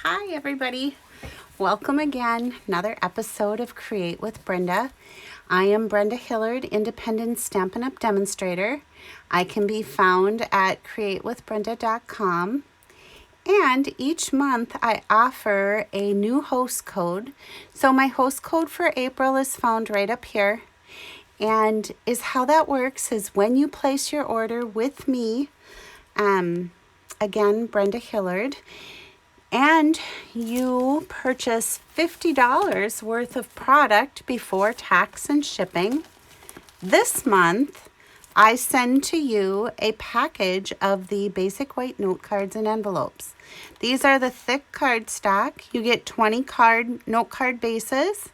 Hi everybody. Welcome again. Another episode of Create with Brenda. I am Brenda Hillard, independent Stampin' Up! Demonstrator. I can be found at createwithbrenda.com. And each month I offer a new host code. So my host code for April is found right up here. And how that works is when you place your order with me, again, Brenda Hillard, and you purchase $50 worth of product before tax and shipping, this month I send to you a package of the basic white note cards and envelopes. These are the thick cardstock. You get 20 note card bases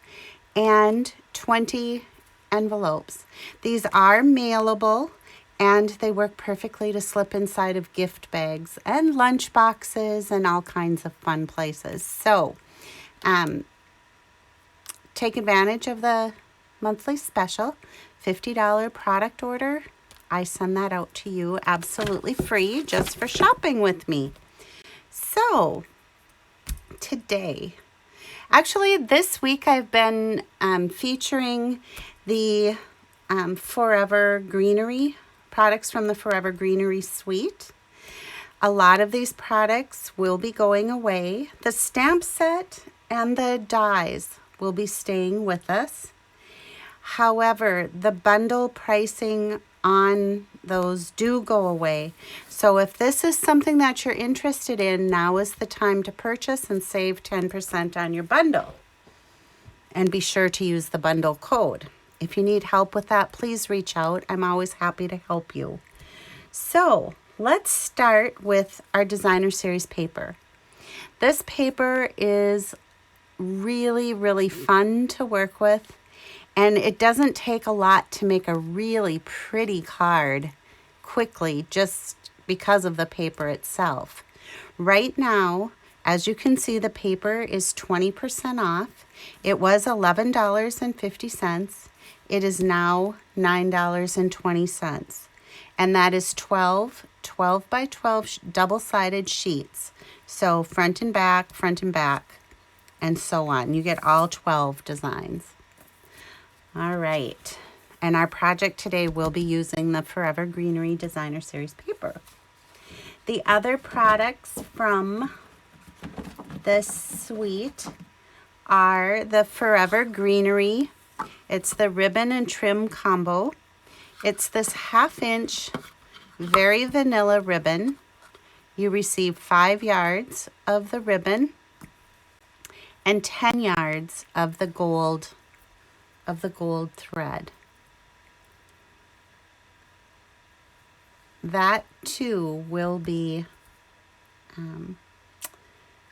and 20 envelopes. These are mailable, and they work perfectly to slip inside of gift bags and lunch boxes and all kinds of fun places. So take advantage of the monthly special, $50 product order. I send that out to you absolutely free just for shopping with me. So today, actually this week I've been featuring the Forever Greenery products from the Forever Greenery suite. A lot of these products will be going away. The stamp set and the dies will be staying with us. However, the bundle pricing on those do go away. So if this is something that you're interested in, now is the time to purchase and save 10% on your bundle. And be sure to use the bundle code. If you need help with that, please reach out. I'm always happy to help you. So let's start with our designer series paper. This paper is really, really fun to work with, and it doesn't take a lot to make a really pretty card quickly just because of the paper itself. Right now, as you can see, the paper is 20% off. It was $11.50. It is now $9.20. And that is 12 by 12 double-sided sheets. So front and back, and so on. You get all 12 designs. All right. And our project today will be using the Forever Greenery Designer Series paper. The other products from this suite are the Forever Greenery. It's the ribbon and trim combo. It's this 1/2 inch very vanilla ribbon. You receive 5 yards of the ribbon and 10 yards of the gold thread. That too will be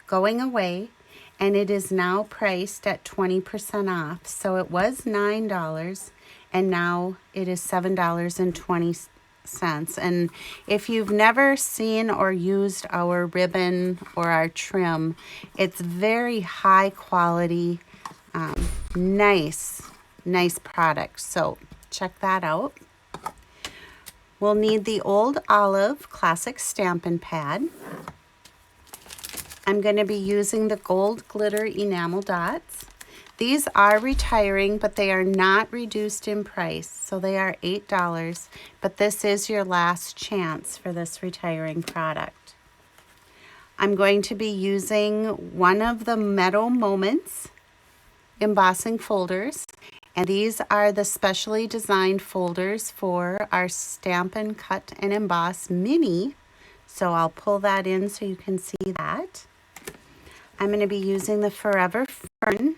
going away, and it is now priced at 20% off. So it was $9 and now it is $7.20. And if you've never seen or used our ribbon or our trim, it's very high quality, nice product. So check that out. We'll need the Old Olive Classic Stampin' Pad. I'm going to be using the gold glitter enamel dots. These are retiring, but they are not reduced in price. So they are $8, but this is your last chance for this retiring product. I'm going to be using one of the Meadow Moments embossing folders. And these are the specially designed folders for our Stampin' Cut and Emboss Mini. So I'll pull that in so you can see that. I'm going to be using the Forever Fern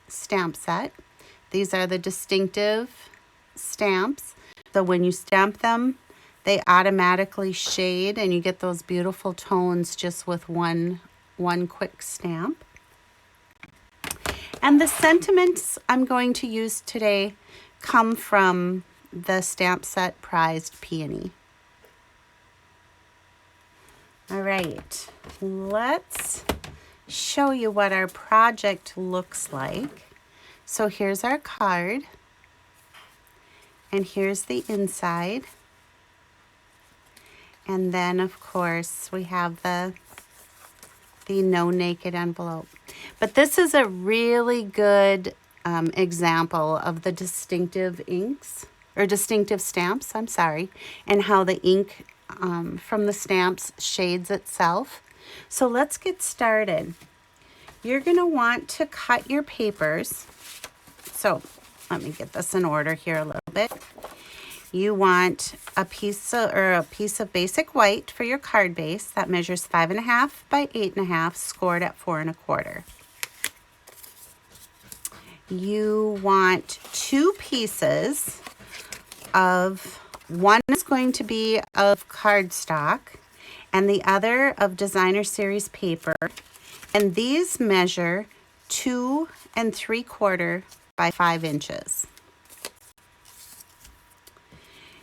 stamp set. These are the distinctive stamps. So when you stamp them, they automatically shade and you get those beautiful tones just with one quick stamp. And the sentiments I'm going to use today come from the stamp set Prized Peony. All right, let's show you what our project looks like. So here's our card, and here's the inside. And then, of course, we have the the No Naked envelope. But this is a really good example of the distinctive inks, or distinctive stamps, I'm sorry, and how the ink from the stamps shades itself. So let's get started. You're going to want to cut your papers. So let me get this in order here a little bit. You want a piece of basic white for your card base that measures 5.5 by 8.5, scored at 4 1/4. You want 2 pieces of, one is going to be of cardstock and the other of designer series paper, and these measure 2 3/4 by 5 inches.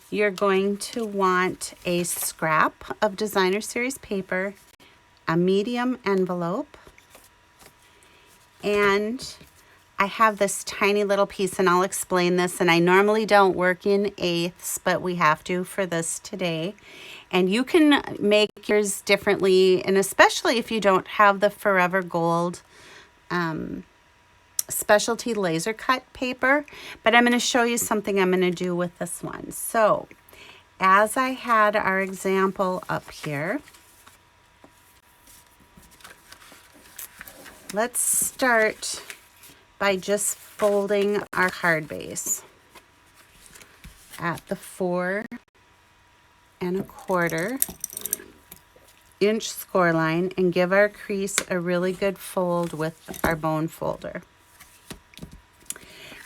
You're going to want a scrap of designer series paper, a medium envelope, and I have this tiny little piece, and I'll explain this, and I normally don't work in eighths, but we have to for this today. And you can make yours differently, and especially if you don't have the Forever Gold specialty laser cut paper, but I'm going to show you something I'm going to do with this one. So as I had our example up here, let's start by just folding our card base at the 4 1/4 inch score line and give our crease a really good fold with our bone folder.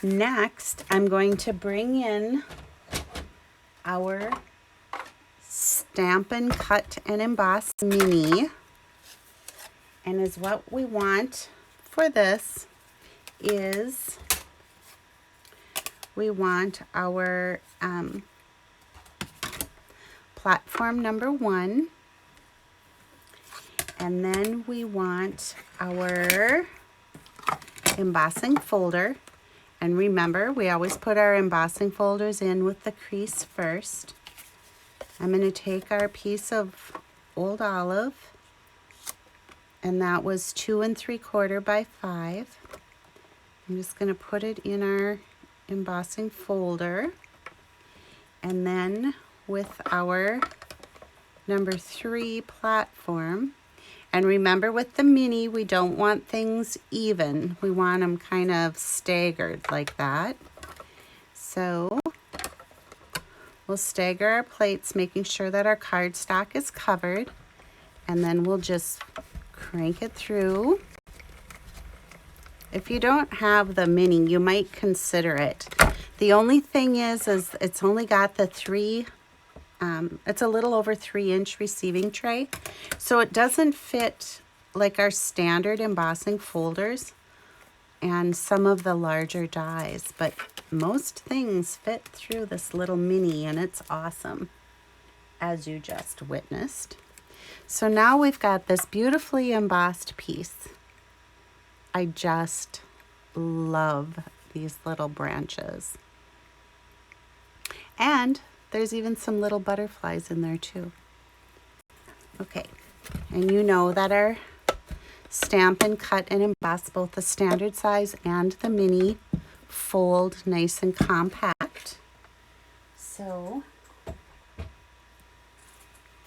Next, I'm going to bring in our Stampin' Cut and Emboss Mini, and is what we want for this is we want our platform number 1, and then we want our embossing folder. And remember, we always put our embossing folders in with the crease first. I'm going to take our piece of old olive, and that was 2 3/4 by 5. I'm just going to put it in our embossing folder, and then with our number 3 platform. And remember, with the mini, we don't want things even. We want them kind of staggered like that. So we'll stagger our plates, making sure that our cardstock is covered, and then we'll just crank it through. If you don't have the mini, you might consider it. The only thing is it's only got the 3, it's a little over 3 inch receiving tray, so it doesn't fit like our standard embossing folders and some of the larger dies, but most things fit through this little mini, and it's awesome, as you just witnessed. So now we've got this beautifully embossed piece. I just love these little branches. And there's even some little butterflies in there too. Okay, and you know that our Stampin' Cut and Emboss, both the standard size and the mini, fold nice and compact, so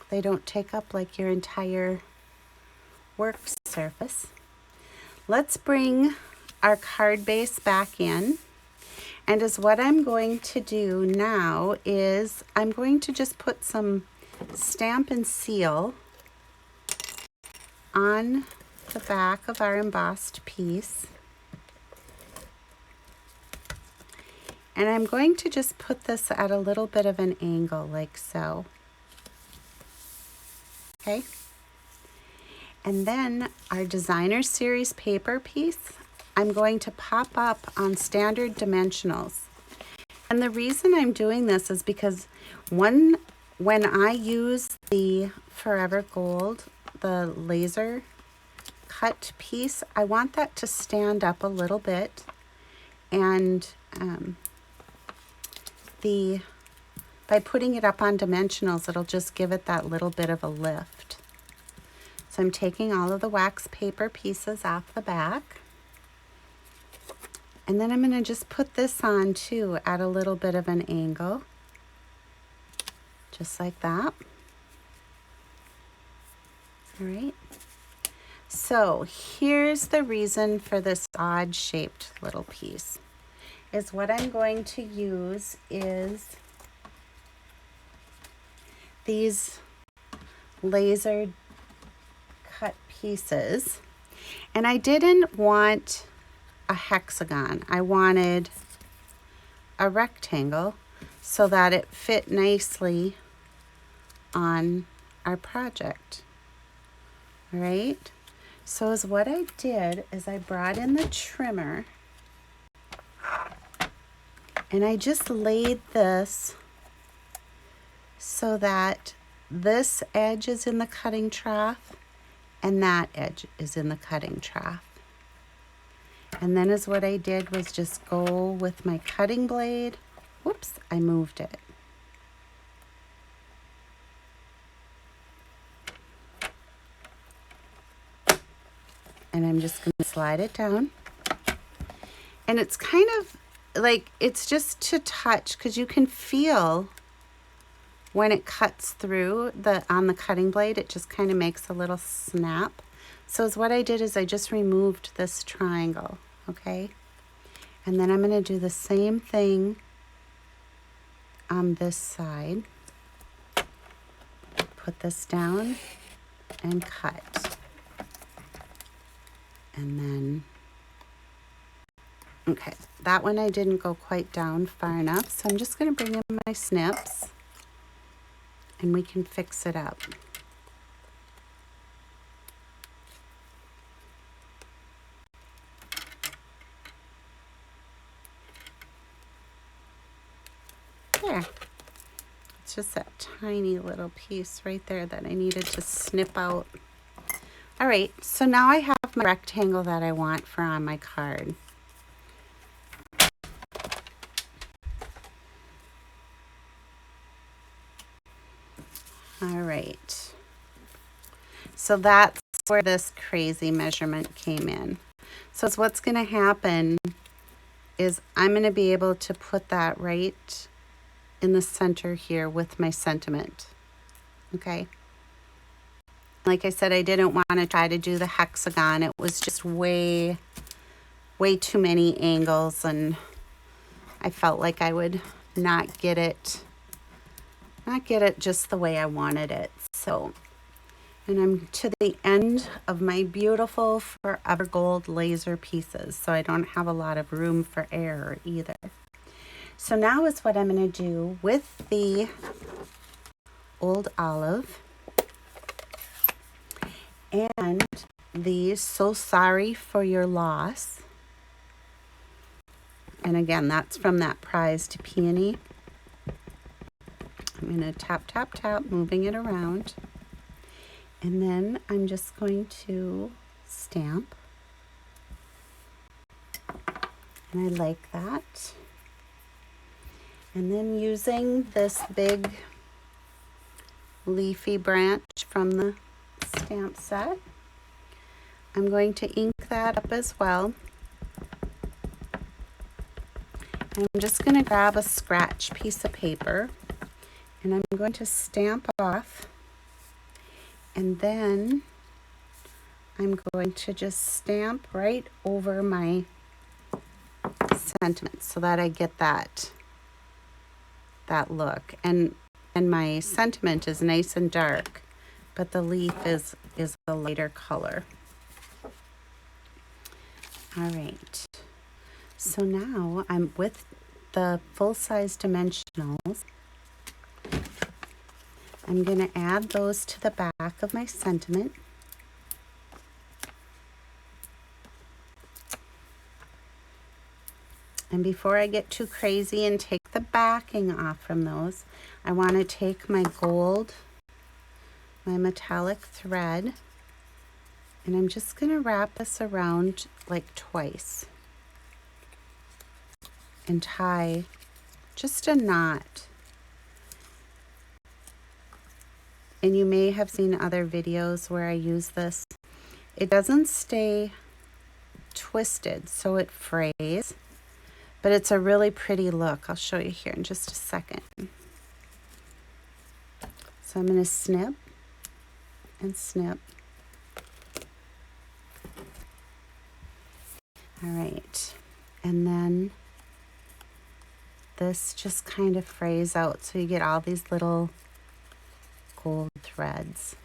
they don't take up like your entire work surface. Let's bring our card base back in. And as what I'm going to do now is I'm going to just put some Stampin' Seal on the back of our embossed piece. And I'm going to just put this at a little bit of an angle like so. Okay. And then our designer series paper piece, I'm going to pop up on standard dimensionals. And the reason I'm doing this is because when I use the Forever Gold, the laser cut piece, I want that to stand up a little bit, and by putting it up on dimensionals, it'll just give it that little bit of a lift. So I'm taking all of the wax paper pieces off the back. And then I'm going to just put this on too at a little bit of an angle. Just like that. All right. So here's the reason for this odd shaped little piece. Is what I'm going to use is these laser cut pieces. And I didn't want a hexagon. I wanted a rectangle so that it fit nicely on our project. All right. So is what I did is I brought in the trimmer and I just laid this so that this edge is in the cutting trough and that edge is in the cutting trough. And then is what I did was just go with my cutting blade. Whoops, I moved it. And I'm just going to slide it down. And it's kind of like, it's just to touch, because you can feel when it cuts through on the cutting blade, it just kind of makes a little snap. So what I did is I just removed this triangle, okay? And then I'm going to do the same thing on this side. Put this down and cut. And then, okay, that one I didn't go quite down far enough, so I'm just going to bring in my snips and we can fix it up. There. It's just that tiny little piece right there that I needed to snip out. All right, so now I have my rectangle that I want for on my card. All right, so that's where this crazy measurement came in. So what's going to happen is I'm going to be able to put that right in the center here with my sentiment, okay? Like I said, I didn't want to try to do the hexagon. It was just way too many angles, and I felt like I would not get it just the way I wanted it. So, and I'm to the end of my beautiful Forever Gold laser pieces, so I don't have a lot of room for error either. So now is what I'm going to do with the old olive and the So Sorry for Your Loss. And again, that's from that prized peony. I'm going to tap, tap, tap, moving it around. And then I'm just going to stamp. And I like that. And then using this big leafy branch from the stamp set, I'm going to ink that up as well. I'm just going to grab a scratch piece of paper and I'm going to stamp off, and then I'm going to just stamp right over my sentiment so that I get that look. And my sentiment is nice and dark, but the leaf is a lighter color. All right. So now I'm with the full-size dimensionals. I'm going to add those to the back of my sentiment. And before I get too crazy and take the backing off from those, I want to take my gold, my metallic thread, and I'm just going to wrap this around like twice and tie just a knot. and you may have seen other videos where I use this. It doesn't stay twisted, so it frays, but it's a really pretty look. I'll show you here in just a second. So I'm going to snip and snip. All right, and then this just kind of frays out, so you get all these little gold threads,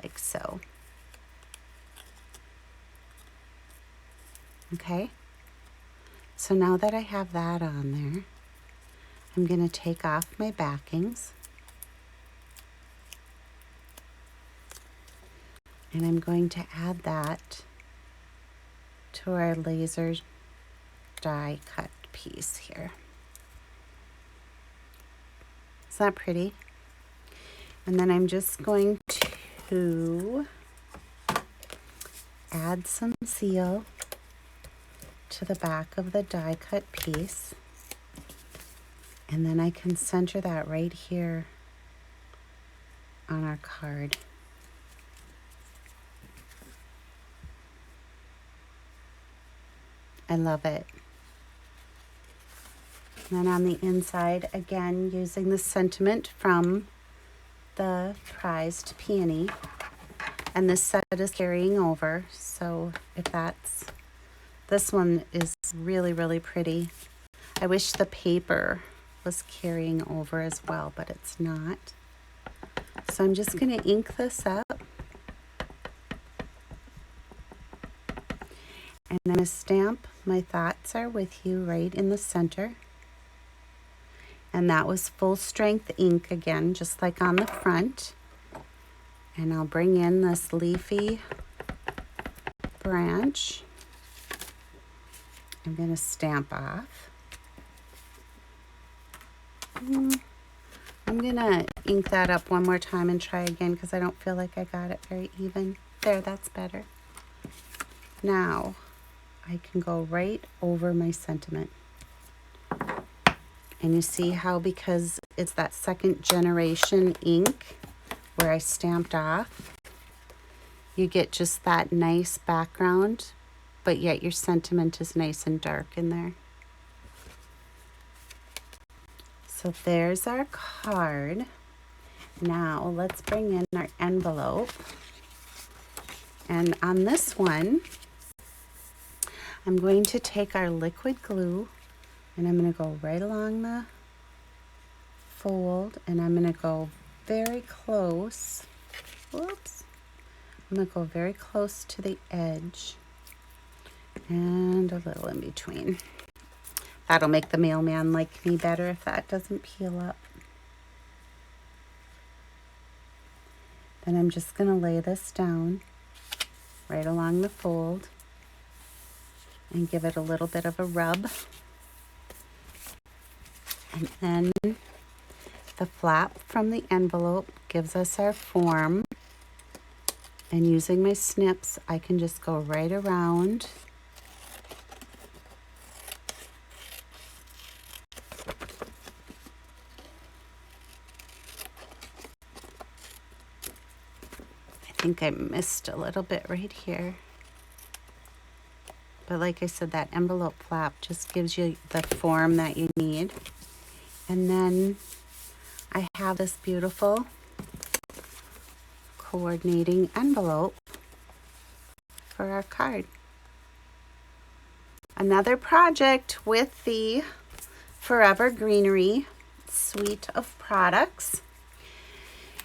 like so. Okay, so now that I have that on there, I'm going to take off my backings, and I'm going to add that to our laser die cut piece here. Is that pretty? And then I'm just going to add some seal to the back of the die cut piece, and then I can center that right here on our card. I love it. And then on the inside, again, using the sentiment from the prized peony. And this set is carrying over, so if that's, this one is really, really pretty. I wish the paper was carrying over as well, but it's not. So I'm just going to ink this up. And I'm going to stamp "My Thoughts Are With You" right in the center. And that was full strength ink again, just like on the front. And I'll bring in this leafy branch. I'm going to stamp off. I'm going to ink that up one more time and try again because I don't feel like I got it very even. There, that's better. Now, I can go right over my sentiment. And you see how, because it's that second generation ink where I stamped off, you get just that nice background, but yet your sentiment is nice and dark in there. So there's our card. Now let's bring in our envelope. And on this one, I'm going to take our liquid glue and I'm going to go right along the fold, and I'm going to go very close. Whoops. I'm going to go very close to the edge and a little in between. That'll make the mailman like me better if that doesn't peel up. Then I'm just going to lay this down right along the fold and give it a little bit of a rub. And then the flap from the envelope gives us our form. And using my snips, I can just go right around. I think I missed a little bit right here. But like I said, that envelope flap just gives you the form that you need. And then I have this beautiful coordinating envelope for our card. Another project with the Forever Greenery suite of products.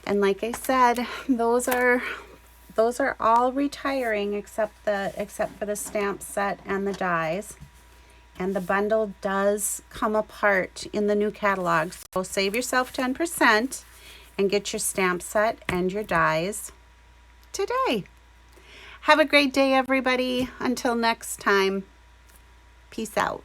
And like I said, those are all retiring except for the stamp set and the dies. And the bundle does come apart in the new catalog. So save yourself 10% and get your stamp set and your dies today. Have a great day, everybody. Until next time, peace out.